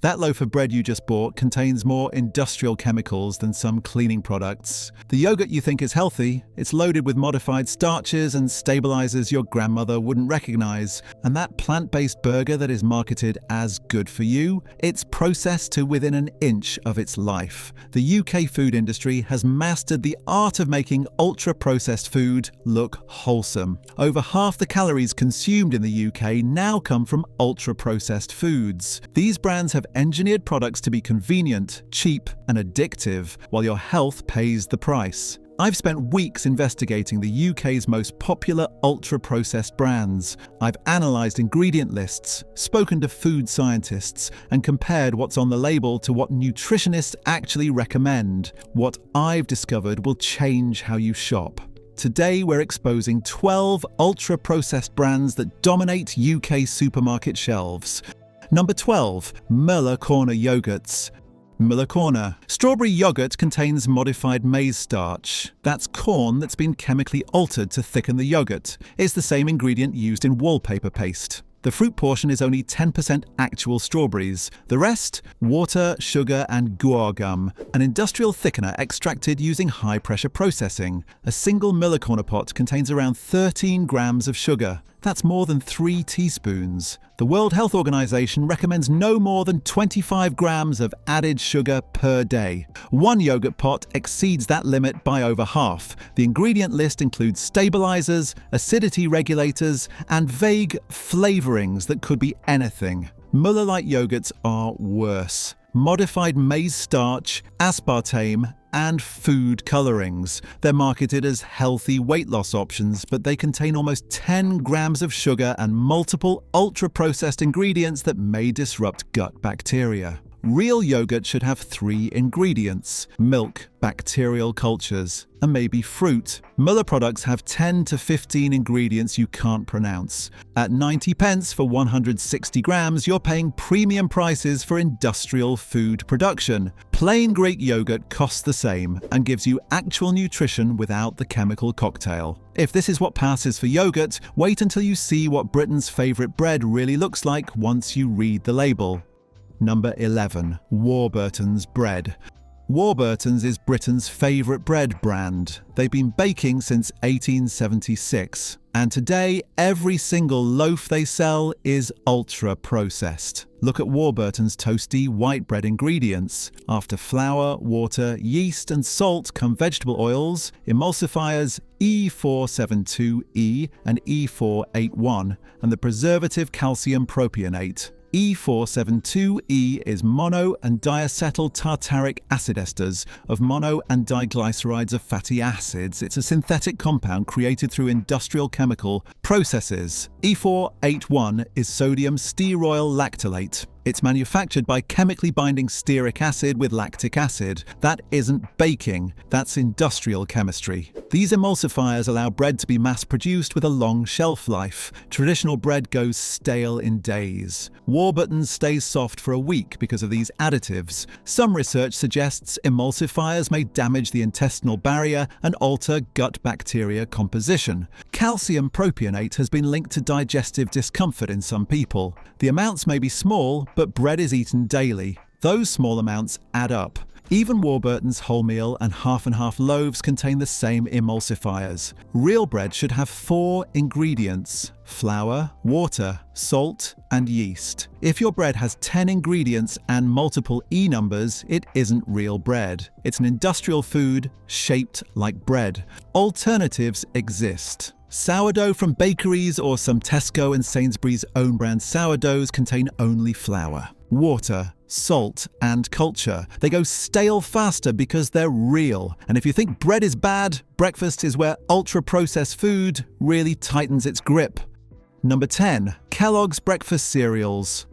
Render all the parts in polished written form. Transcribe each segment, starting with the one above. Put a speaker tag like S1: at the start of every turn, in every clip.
S1: That loaf of bread you just bought contains more industrial chemicals than some cleaning products. The yogurt you think is healthy, it's loaded with modified starches and stabilizers your grandmother wouldn't recognize. And that plant-based burger that is marketed as good for you, it's processed to within an inch of its life. The UK food industry has mastered the art of making ultra-processed food look wholesome. Over half the calories consumed in the UK now come from ultra-processed foods. These brands have engineered products to be convenient, cheap, and addictive, while your health pays the price. I've spent weeks investigating the UK's most popular ultra-processed brands. I've analysed ingredient lists, spoken to food scientists, and compared what's on the label to what nutritionists actually recommend. What I've discovered will change how you shop. Today we're exposing 12 ultra-processed brands that dominate UK supermarket shelves. Number 12. Müller Corner Yogurts. Müller Corner. Strawberry yogurt contains modified maize starch. That's corn that's been chemically altered to thicken the yogurt. It's the same ingredient used in wallpaper paste. The fruit portion is only 10% actual strawberries. The rest, water, sugar, and guar gum, an industrial thickener extracted using high-pressure processing. A single Müller Corner pot contains around 13 grams of sugar. That's more than 3 teaspoons. The World Health Organization recommends no more than 25 grams of added sugar per day. One yogurt pot exceeds that limit by over half. The ingredient list includes stabilizers, acidity regulators, and vague flavorings that could be anything. Müller Light yogurts are worse. Modified maize starch, aspartame, and food colorings. They're marketed as healthy weight loss options, but they contain almost 10 grams of sugar and multiple ultra-processed ingredients that may disrupt gut bacteria. Real yogurt should have 3 ingredients: milk, bacterial cultures, and maybe fruit. Müller products have 10 to 15 ingredients you can't pronounce. At 90 pence for 160 grams, you're paying premium prices for industrial food production. Plain Greek yogurt costs the same and gives you actual nutrition without the chemical cocktail. If this is what passes for yogurt, wait until you see what Britain's favourite bread really looks like once you read the label. Number 11. Warburton's Bread. Warburton's is Britain's favourite bread brand. They've been baking since 1876, and today every single loaf they sell is ultra-processed. Look at Warburton's toasty white bread ingredients. After flour, water, yeast and salt come vegetable oils, emulsifiers E472E and E481, and the preservative calcium propionate. E472E is mono and diacetyl tartaric acid esters of mono and diglycerides of fatty acids. It's a synthetic compound created through industrial chemical processes. E481 is sodium stearoyl lactylate. It's manufactured by chemically binding stearic acid with lactic acid. That isn't baking, that's industrial chemistry. These emulsifiers allow bread to be mass-produced with a long shelf life. Traditional bread goes stale in days. Warburton's stays soft for a week because of these additives. Some research suggests emulsifiers may damage the intestinal barrier and alter gut bacteria composition. Calcium propionate has been linked to digestive discomfort in some people. The amounts may be small, but bread is eaten daily. Those small amounts add up. Even Warburton's wholemeal and half-and-half loaves contain the same emulsifiers. Real bread should have 4 ingredients: flour, water, salt, and yeast. If your bread has 10 ingredients and multiple E numbers, it isn't real bread. It's an industrial food shaped like bread. Alternatives exist. Sourdough from bakeries or some Tesco and Sainsbury's own brand sourdoughs contain only flour, water, salt, and culture. They go stale faster because they're real. And if you think bread is bad, breakfast is where ultra-processed food really tightens its grip. Number 10. Kellogg's Breakfast Cereals.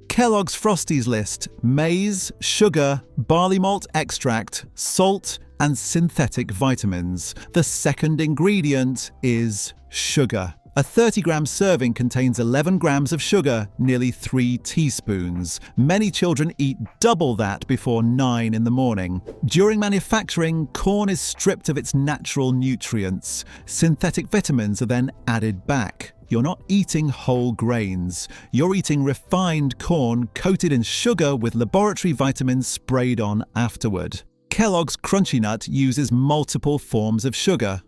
S1: Kellogg's Frosties list: maize, sugar, barley malt extract, salt, and synthetic vitamins. The second ingredient is sugar. A 30-gram serving contains 11 grams of sugar, nearly 3 teaspoons. Many children eat double that before 9 in the morning. During manufacturing, corn is stripped of its natural nutrients. Synthetic vitamins are then added back. You're not eating whole grains. You're eating refined corn coated in sugar with laboratory vitamins sprayed on afterward. Kellogg's Crunchy Nut uses multiple forms of sugar: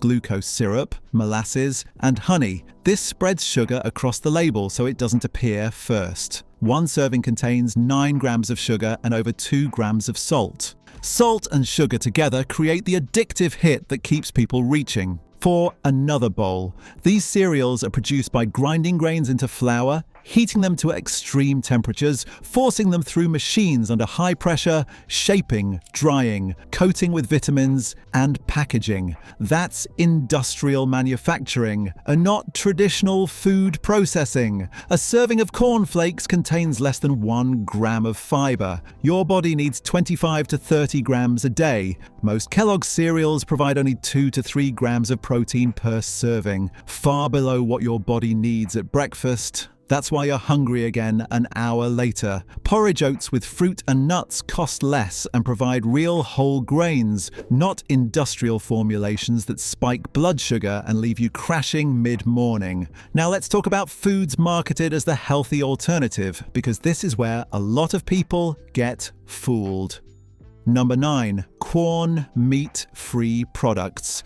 S1: glucose syrup, molasses, and honey. This spreads sugar across the label so it doesn't appear first. One serving contains 9 grams of sugar and over 2 grams of salt. Salt and sugar together create the addictive hit that keeps people reaching for another bowl. These cereals are produced by grinding grains into flour, heating them to extreme temperatures, forcing them through machines under high pressure, shaping, drying, coating with vitamins, and packaging. That's industrial manufacturing, and not traditional food processing. A serving of cornflakes contains less than 1 gram of fiber. Your body needs 25 to 30 grams a day. Most Kellogg's cereals provide only 2 to 3 grams of protein per serving, far below what your body needs at breakfast. That's why you're hungry again an hour later. Porridge oats with fruit and nuts cost less and provide real whole grains, not industrial formulations that spike blood sugar and leave you crashing mid-morning. Now let's talk about foods marketed as the healthy alternative, because this is where a lot of people get fooled. Number 9. Corn meat-free products.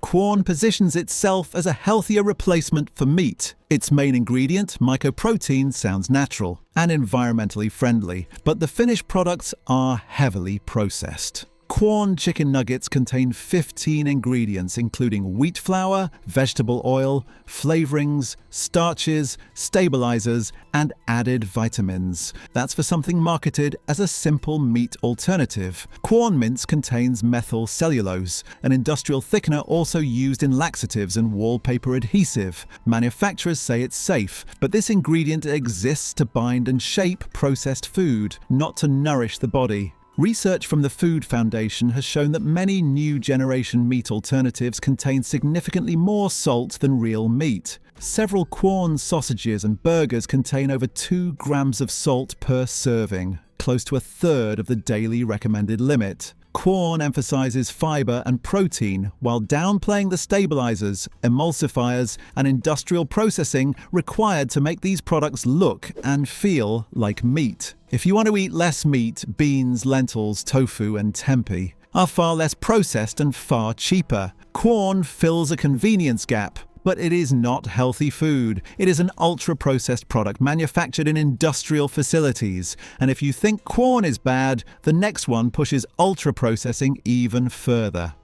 S1: Corn positions itself as a healthier replacement for meat. Its main ingredient, mycoprotein, sounds natural and environmentally friendly, but the finished products are heavily processed. Corn chicken nuggets contain 15 ingredients, including wheat flour, vegetable oil, flavorings, starches, stabilizers, and added vitamins. That's for something marketed as a simple meat alternative. Corn mince contains methyl cellulose, an industrial thickener also used in laxatives and wallpaper adhesive. Manufacturers say it's safe, but this ingredient exists to bind and shape processed food, not to nourish the body. Research from the Food Foundation has shown that many new generation meat alternatives contain significantly more salt than real meat. Several Quorn sausages and burgers contain over 2 grams of salt per serving, close to a third of the daily recommended limit. Quorn emphasizes fiber and protein while downplaying the stabilizers, emulsifiers, and industrial processing required to make these products look and feel like meat. If you want to eat less meat, beans, lentils, tofu, and tempeh are far less processed and far cheaper. Quorn fills a convenience gap, but it is not healthy food. It is an ultra-processed product manufactured in industrial facilities. And if you think Quorn is bad, the next one pushes ultra-processing even further.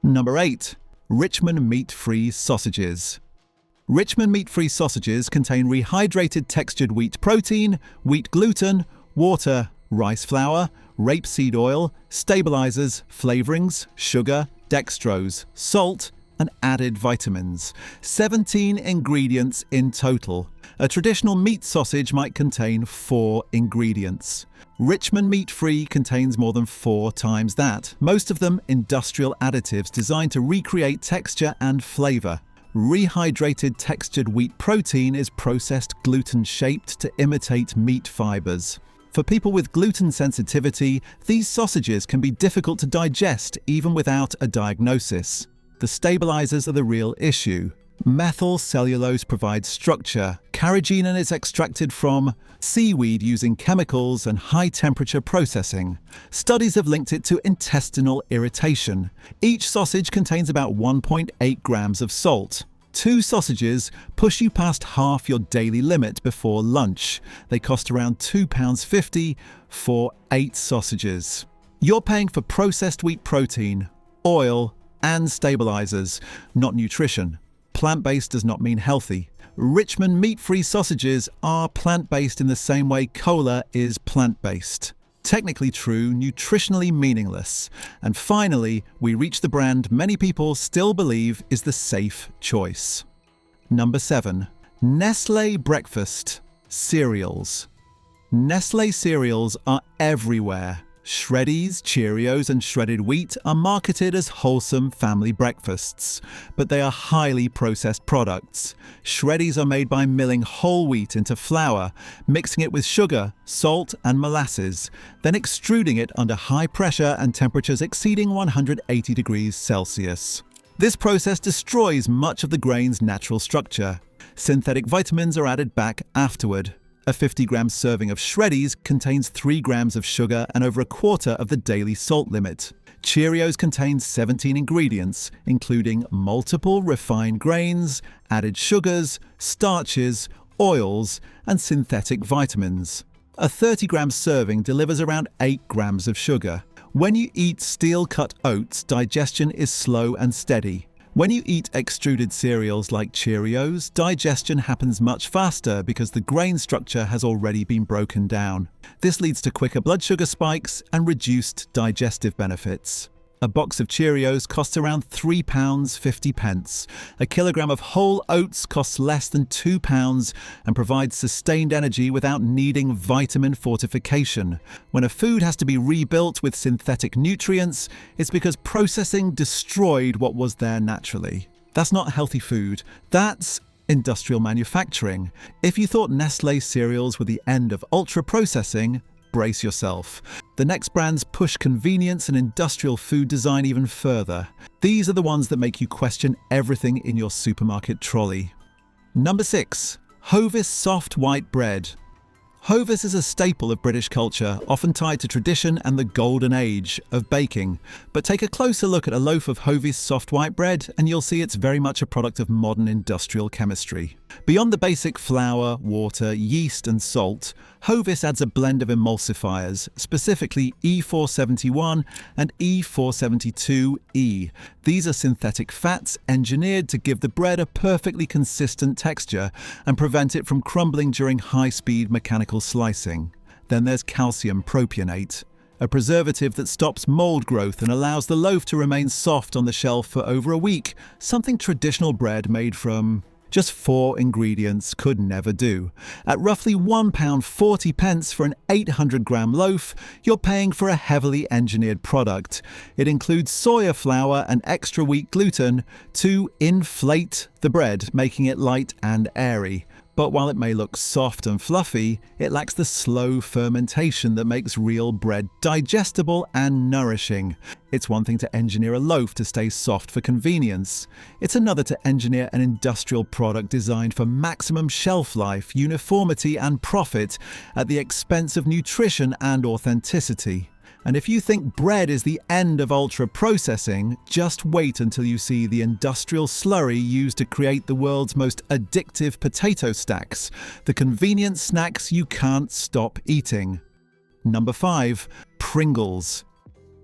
S1: Number 8. Richmond meat-free sausages. Richmond meat-free sausages contain rehydrated textured wheat protein, wheat gluten, water, rice flour, rapeseed oil, stabilizers, flavorings, sugar, dextrose, salt, and added vitamins. 17 ingredients in total. A traditional meat sausage might contain 4 ingredients. Richmond meat-free contains more than 4 times that, most of them industrial additives designed to recreate texture and flavor. Rehydrated textured wheat protein is processed gluten-shaped to imitate meat fibers. For people with gluten sensitivity, these sausages can be difficult to digest even without a diagnosis. The stabilizers are the real issue. Methyl cellulose provides structure. Carrageenan is extracted from seaweed using chemicals and high-temperature processing. Studies have linked it to intestinal irritation. Each sausage contains about 1.8 grams of salt. 2 sausages push you past half your daily limit before lunch. They cost around £2.50 for 8 sausages. You're paying for processed wheat protein, oil, and stabilizers, not nutrition. Plant-based does not mean healthy. Richmond meat-free sausages are plant-based in the same way cola is plant-based. Technically true, nutritionally meaningless. And finally, we reach the brand many people still believe is the safe choice. Number 7. Nestlé breakfast cereals. Nestlé cereals are everywhere. Shreddies, Cheerios, and shredded wheat are marketed as wholesome family breakfasts, but they are highly processed products. Shreddies are made by milling whole wheat into flour, mixing it with sugar, salt, and molasses, then extruding it under high pressure and temperatures exceeding 180 degrees Celsius. This process destroys much of the grain's natural structure. Synthetic vitamins are added back afterward. A 50-gram serving of Shreddies contains 3 grams of sugar and over a quarter of the daily salt limit. Cheerios contains 17 ingredients, including multiple refined grains, added sugars, starches, oils, and synthetic vitamins. A 30-gram serving delivers around 8 grams of sugar. When you eat steel-cut oats, digestion is slow and steady. When you eat extruded cereals like Cheerios, digestion happens much faster because the grain structure has already been broken down. This leads to quicker blood sugar spikes and reduced digestive benefits. A box of Cheerios costs around £3.50. A kilogram of whole oats costs less than £2 and provides sustained energy without needing vitamin fortification. When a food has to be rebuilt with synthetic nutrients, it's because processing destroyed what was there naturally. That's not healthy food. That's industrial manufacturing. If you thought Nestlé cereals were the end of ultra-processing, brace yourself. The next brands push convenience and industrial food design even further. These are the ones that make you question everything in your supermarket trolley. Number 6. Hovis soft white bread. Hovis is a staple of British culture, often tied to tradition and the golden age of baking. But take a closer look at a loaf of Hovis soft white bread and you'll see it's very much a product of modern industrial chemistry. Beyond the basic flour, water, yeast and salt, Hovis adds a blend of emulsifiers, specifically E471 and E472E. These are synthetic fats engineered to give the bread a perfectly consistent texture and prevent it from crumbling during high-speed mechanical slicing. Then there's calcium propionate, a preservative that stops mold growth and allows the loaf to remain soft on the shelf for over a week, something traditional bread made from just 4 ingredients could never do. At roughly £1.40 for an 800-gram loaf, you're paying for a heavily engineered product. It includes soya flour and extra wheat gluten to inflate the bread, making it light and airy. But while it may look soft and fluffy, it lacks the slow fermentation that makes real bread digestible and nourishing. It's one thing to engineer a loaf to stay soft for convenience. It's another to engineer an industrial product designed for maximum shelf life, uniformity and profit at the expense of nutrition and authenticity. And if you think bread is the end of ultra-processing, just wait until you see the industrial slurry used to create the world's most addictive potato stacks, the convenient snacks you can't stop eating. Number 5. Pringles.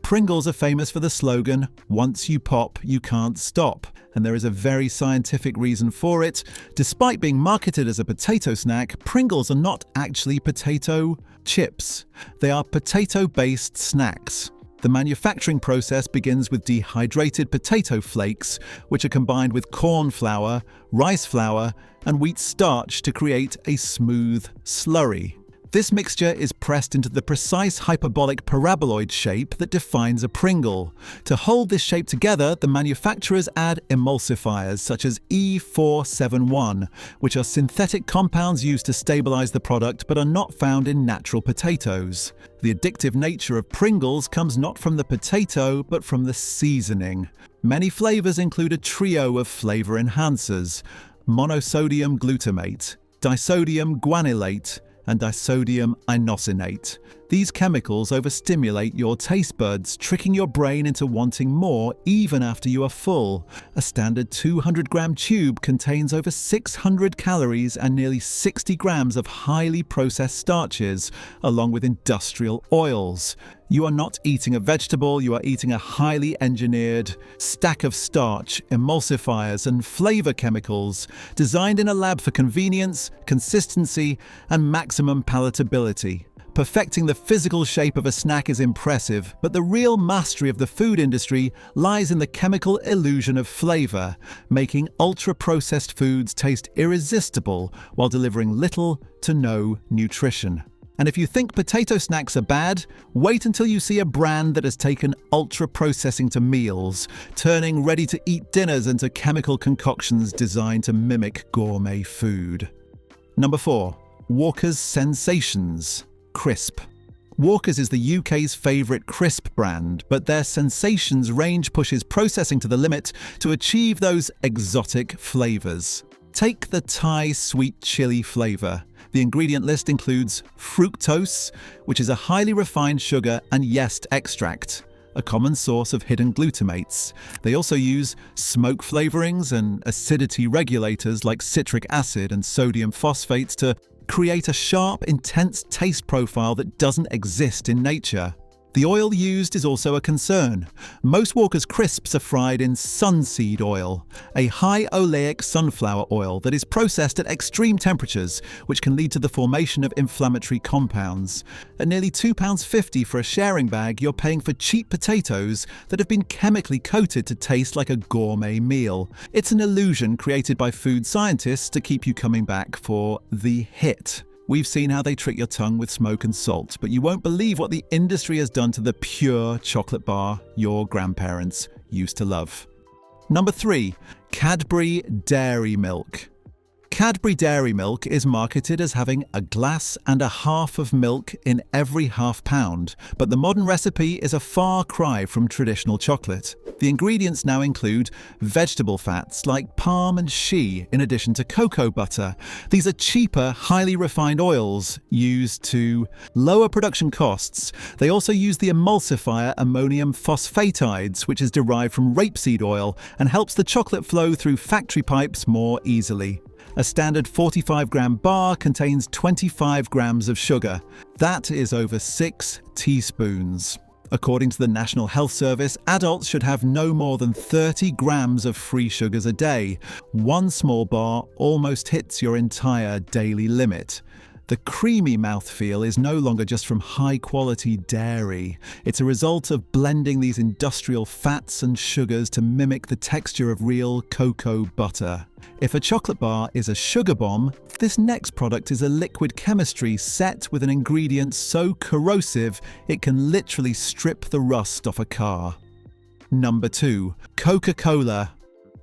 S1: Pringles are famous for the slogan, "Once you pop, you can't stop." And there is a very scientific reason for it. Despite being marketed as a potato snack, Pringles are not actually potato chips. They are potato-based snacks. The manufacturing process begins with dehydrated potato flakes, which are combined with corn flour, rice flour, and wheat starch to create a smooth slurry. This mixture is pressed into the precise hyperbolic paraboloid shape that defines a Pringle. To hold this shape together, the manufacturers add emulsifiers such as E471, which are synthetic compounds used to stabilize the product but are not found in natural potatoes. The addictive nature of Pringles comes not from the potato but from the seasoning. Many flavors include a trio of flavor enhancers: monosodium glutamate, disodium guanylate, and disodium inosinate. These chemicals overstimulate your taste buds, tricking your brain into wanting more even after you are full. A standard 200-gram tube contains over 600 calories and nearly 60 grams of highly processed starches, along with industrial oils. You are not eating a vegetable, you are eating a highly engineered stack of starch, emulsifiers, and flavor chemicals designed in a lab for convenience, consistency, and maximum palatability. Perfecting the physical shape of a snack is impressive, but the real mastery of the food industry lies in the chemical illusion of flavor, making ultra-processed foods taste irresistible while delivering little to no nutrition. And if you think potato snacks are bad, wait until you see a brand that has taken ultra-processing to meals, turning ready-to-eat dinners into chemical concoctions designed to mimic gourmet food. Number 4. Walker's Sensations Crisp. Walker's is the UK's favourite crisp brand, but their Sensations range pushes processing to the limit to achieve those exotic flavours. Take the Thai sweet chilli flavour. The ingredient list includes fructose, which is a highly refined sugar, and yeast extract, a common source of hidden glutamates. They also use smoke flavourings and acidity regulators like citric acid and sodium phosphates to create a sharp, intense taste profile that doesn't exist in nature. The oil used is also a concern. Most Walker's crisps are fried in sunseed oil, a high oleic sunflower oil that is processed at extreme temperatures, which can lead to the formation of inflammatory compounds. At nearly £2.50 for a sharing bag, you're paying for cheap potatoes that have been chemically coated to taste like a gourmet meal. It's an illusion created by food scientists to keep you coming back for the hit. We've seen how they trick your tongue with smoke and salt, but you won't believe what the industry has done to the pure chocolate bar your grandparents used to love. Number 3. Cadbury Dairy Milk. Cadbury Dairy Milk is marketed as having a glass and a half of milk in every half pound, but the modern recipe is a far cry from traditional chocolate. The ingredients now include vegetable fats like palm and shea, in addition to cocoa butter. These are cheaper, highly refined oils used to lower production costs. They also use the emulsifier ammonium phosphatides, which is derived from rapeseed oil and helps the chocolate flow through factory pipes more easily. A standard 45-gram bar contains 25 grams of sugar. That is over 6 teaspoons. According to the National Health Service, adults should have no more than 30 grams of free sugars a day. One small bar almost hits your entire daily limit. The creamy mouthfeel is no longer just from high-quality dairy. It's a result of blending these industrial fats and sugars to mimic the texture of real cocoa butter. If a chocolate bar is a sugar bomb, this next product is a liquid chemistry set with an ingredient so corrosive it can literally strip the rust off a car. Number 2. Coca-Cola.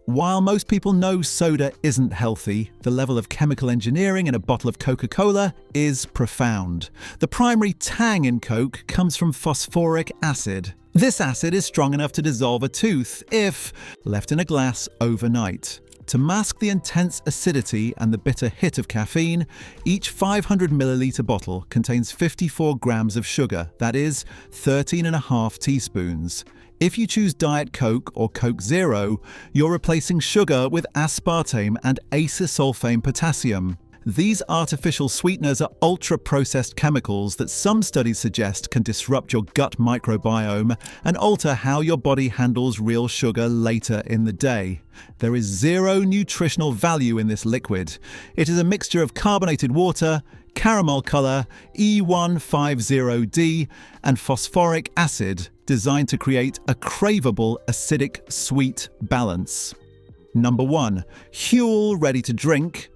S1: While most people know soda isn't healthy, the level of chemical engineering in a bottle of Coca-Cola is profound. The primary tang in Coke comes from phosphoric acid. This acid is strong enough to dissolve a tooth if left in a glass overnight. To mask the intense acidity and the bitter hit of caffeine, each 500 milliliter bottle contains 54 grams of sugar, that is 13.5 teaspoons. If you choose Diet Coke or Coke Zero, you're replacing sugar with aspartame and acesulfame potassium. These artificial sweeteners are ultra-processed chemicals that some studies suggest can disrupt your gut microbiome and alter how your body handles real sugar later in the day. There is zero nutritional value in this liquid. It is a mixture of carbonated water, caramel color, E150D, and phosphoric acid designed to create a craveable acidic sweet balance. Number 1. Huel Ready to Drink.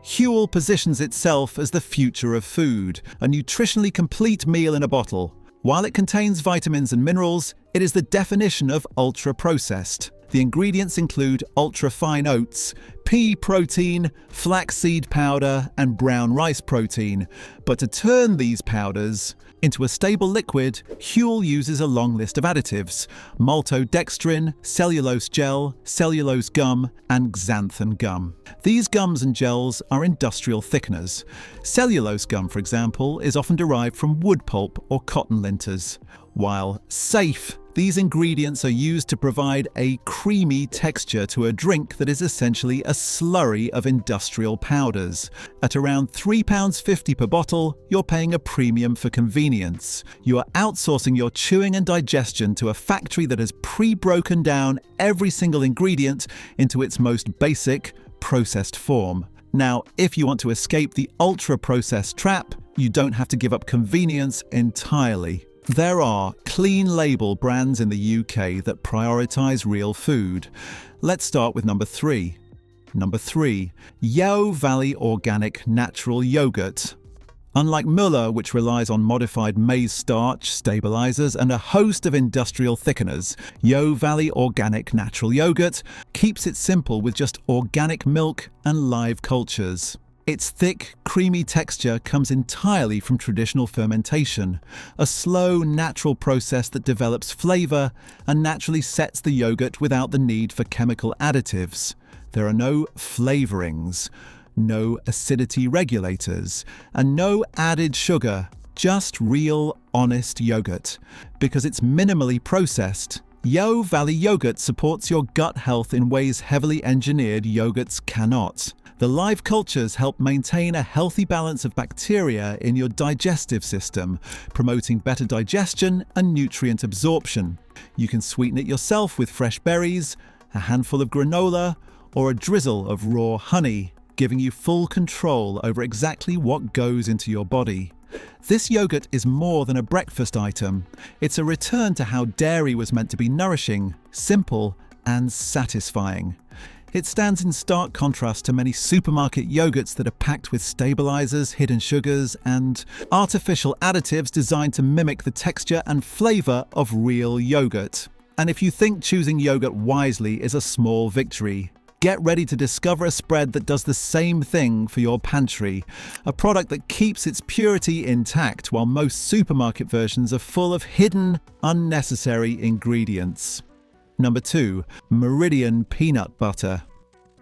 S1: Huel positions itself as the future of food, a nutritionally complete meal in a bottle. While it contains vitamins and minerals, it is the definition of ultra-processed. The ingredients include ultra-fine oats, pea protein, flaxseed powder, and brown rice protein. But to turn these powders into a stable liquid, Huel uses a long list of additives: maltodextrin, cellulose gel, cellulose gum, and xanthan gum. These gums and gels are industrial thickeners. Cellulose gum, for example, is often derived from wood pulp or cotton linters. While safe, these ingredients are used to provide a creamy texture to a drink that is essentially a slurry of industrial powders. At around £3.50 per bottle, you're paying a premium for convenience. You are outsourcing your chewing and digestion to a factory that has pre-broken down every single ingredient into its most basic, processed form. Now, if you want to escape the ultra-processed trap, you don't have to give up convenience entirely. There are clean label brands in the UK that prioritise real food. Let's start with number 3. Number 3. Yeo Valley Organic Natural Yogurt. Unlike Muller, which relies on modified maize starch, stabilizers, and a host of industrial thickeners, Yeo Valley Organic Natural Yogurt keeps it simple with just organic milk and live cultures. Its thick, creamy texture comes entirely from traditional fermentation, a slow, natural process that develops flavor and naturally sets the yogurt without the need for chemical additives. There are no flavorings, no acidity regulators, and no added sugar, just real, honest yogurt. Because it's minimally processed, Yeo Valley yogurt supports your gut health in ways heavily engineered yogurts cannot. The live cultures help maintain a healthy balance of bacteria in your digestive system, promoting better digestion and nutrient absorption. You can sweeten it yourself with fresh berries, a handful of granola, or a drizzle of raw honey, giving you full control over exactly what goes into your body. This yogurt is more than a breakfast item. It's a return to how dairy was meant to be nourishing, simple, and satisfying. It stands in stark contrast to many supermarket yogurts that are packed with stabilizers, hidden sugars, and artificial additives designed to mimic the texture and flavor of real yogurt. And if you think choosing yogurt wisely is a small victory, get ready to discover a spread that does the same thing for your pantry, a product that keeps its purity intact while most supermarket versions are full of hidden, unnecessary ingredients. Number 2. Meridian peanut butter.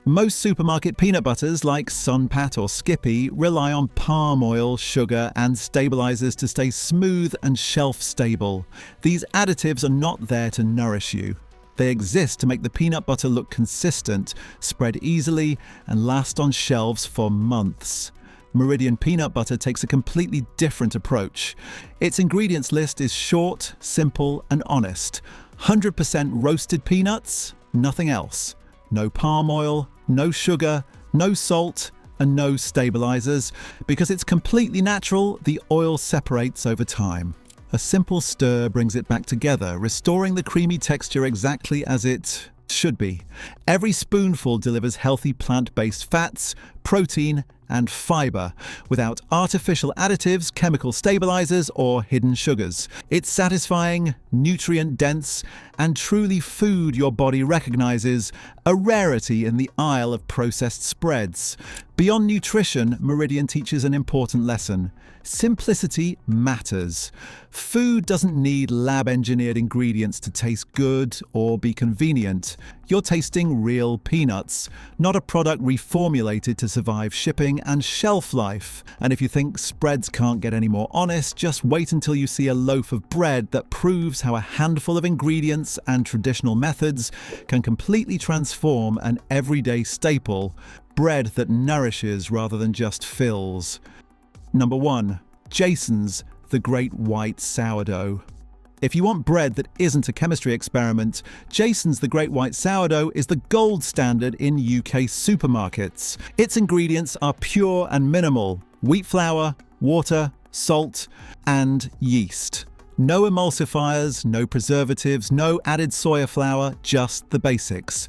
S1: Most supermarket peanut butters like Sunpat or Skippy rely on palm oil, sugar, and stabilizers to stay smooth and shelf-stable. These additives are not there to nourish you. They exist to make the peanut butter look consistent, spread easily, and last on shelves for months. Meridian peanut butter takes a completely different approach. Its ingredients list is short, simple, and honest. 100% roasted peanuts, nothing else. No palm oil, no sugar, no salt, and no stabilizers. Because it's completely natural, the oil separates over time. A simple stir brings it back together, restoring the creamy texture exactly as it should be. Every spoonful delivers healthy plant-based fats, protein, and fiber, without artificial additives, chemical stabilizers, or hidden sugars. It's satisfying, nutrient-dense, and truly food your body recognizes, a rarity in the aisle of processed spreads. Beyond nutrition, Meridian teaches an important lesson. Simplicity matters. Food doesn't need lab-engineered ingredients to taste good or be convenient. You're tasting real peanuts, not a product reformulated to survive shipping and shelf life. And if you think spreads can't get any more honest, just wait until you see a loaf of bread that proves how a handful of ingredients and traditional methods can completely transform an everyday staple, bread that nourishes rather than just fills. Number 1. Jason's The Great White Sourdough. If you want bread that isn't a chemistry experiment, Jason's The Great White Sourdough is the gold standard in UK supermarkets. Its ingredients are pure and minimal: wheat flour, water, salt, and yeast. No emulsifiers, no preservatives, no added soya flour, just the basics.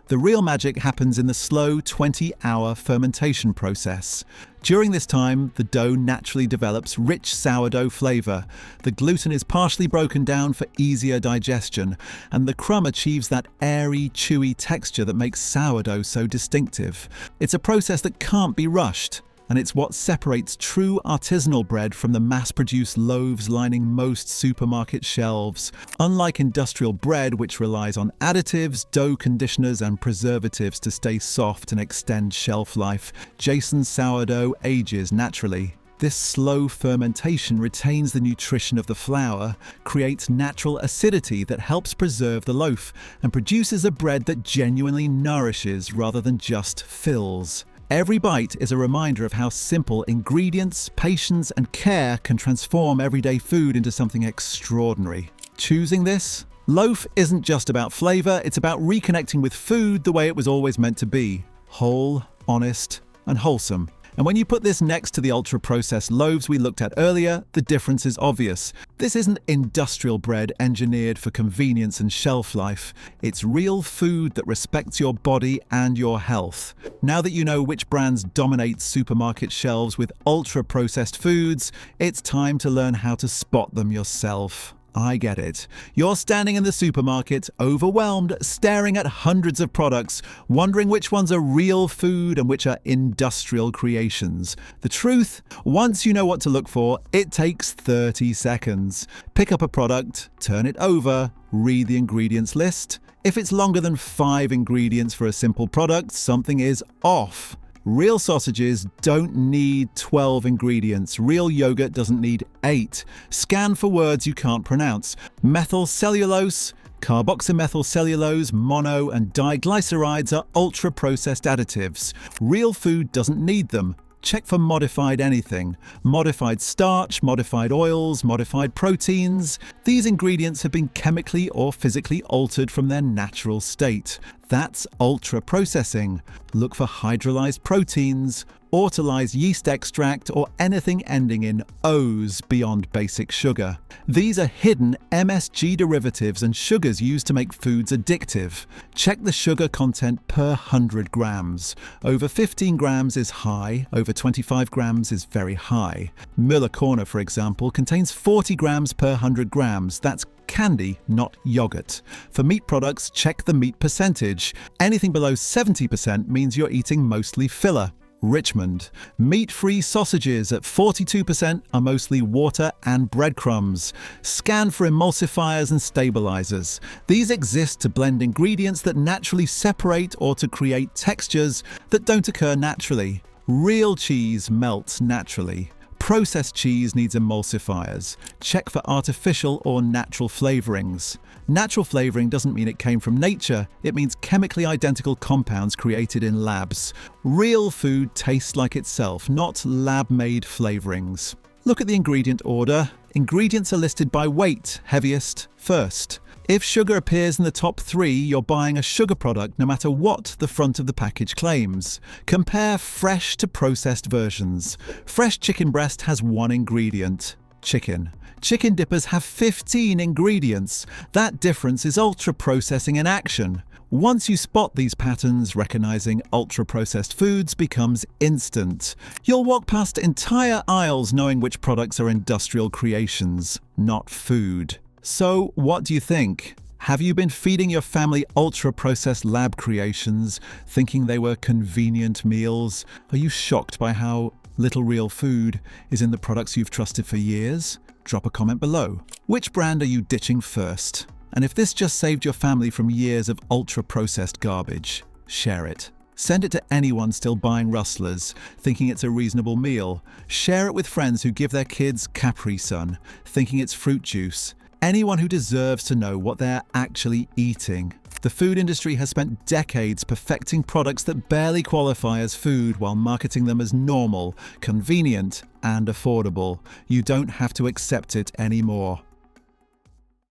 S1: The real magic happens in the slow 20-hour fermentation process. During this time, the dough naturally develops rich sourdough flavor. The gluten is partially broken down for easier digestion, and the crumb achieves that airy, chewy texture that makes sourdough so distinctive. It's a process that can't be rushed, and it's what separates true artisanal bread from the mass-produced loaves lining most supermarket shelves. Unlike industrial bread, which relies on additives, dough conditioners, and preservatives to stay soft and extend shelf life, Jason's sourdough ages naturally. This slow fermentation retains the nutrition of the flour, creates natural acidity that helps preserve the loaf, and produces a bread that genuinely nourishes rather than just fills. Every bite is a reminder of how simple ingredients, patience, and care can transform everyday food into something extraordinary. Choosing this loaf isn't just about flavor, it's about reconnecting with food the way it was always meant to be: whole, honest, and wholesome. And when you put this next to the ultra-processed loaves we looked at earlier, the difference is obvious. This isn't industrial bread engineered for convenience and shelf life. It's real food that respects your body and your health. Now that you know which brands dominate supermarket shelves with ultra-processed foods, it's time to learn how to spot them yourself. I get it. You're standing in the supermarket, overwhelmed, staring at hundreds of products, wondering which ones are real food and which are industrial creations. The truth? Once you know what to look for, it takes 30 seconds. Pick up a product, turn it over, read the ingredients list. If it's longer than 5 ingredients for a simple product, something is off. Real sausages don't need 12 ingredients. Real yogurt doesn't need 8. Scan for words you can't pronounce. Methylcellulose, carboxymethylcellulose, mono, and diglycerides are ultra-processed additives. Real food doesn't need them. Check for modified anything. Modified starch, modified oils, modified proteins. These ingredients have been chemically or physically altered from their natural state. That's ultra-processing. Look for hydrolyzed proteins, autolyzed yeast extract, or anything ending in O's beyond basic sugar. These are hidden MSG derivatives and sugars used to make foods addictive. Check the sugar content per 100 grams. Over 15 grams is high, over 25 grams is very high. Müller Corner, for example, contains 40 grams per 100 grams. That's candy, not yogurt. For meat products, check the meat percentage. Anything below 70% means you're eating mostly filler. Richmond. Meat-free sausages at 42% are mostly water and breadcrumbs. Scan for emulsifiers and stabilizers. These exist to blend ingredients that naturally separate or to create textures that don't occur naturally. Real cheese melts naturally. Processed cheese needs emulsifiers. Check for artificial or natural flavorings. Natural flavoring doesn't mean it came from nature, it means chemically identical compounds created in labs. Real food tastes like itself, not lab-made flavorings. Look at the ingredient order. Ingredients are listed by weight, heaviest first. If sugar appears in the top 3, you're buying a sugar product no matter what the front of the package claims. Compare fresh to processed versions. Fresh chicken breast has 1 ingredient: chicken. Chicken dippers have 15 ingredients. That difference is ultra-processing in action. Once you spot these patterns, recognizing ultra-processed foods becomes instant. You'll walk past entire aisles knowing which products are industrial creations, not food. So, what do you think? Have you been feeding your family ultra-processed lab creations, thinking they were convenient meals? Are you shocked by how little real food is in the products you've trusted for years? Drop a comment below. Which brand are you ditching first? And if this just saved your family from years of ultra-processed garbage, share it. Send it to anyone still buying Rustlers, thinking it's a reasonable meal. Share it with friends who give their kids Capri Sun, thinking it's fruit juice. Anyone who deserves to know what they're actually eating. The food industry has spent decades perfecting products that barely qualify as food while marketing them as normal, convenient, and affordable. You don't have to accept it anymore.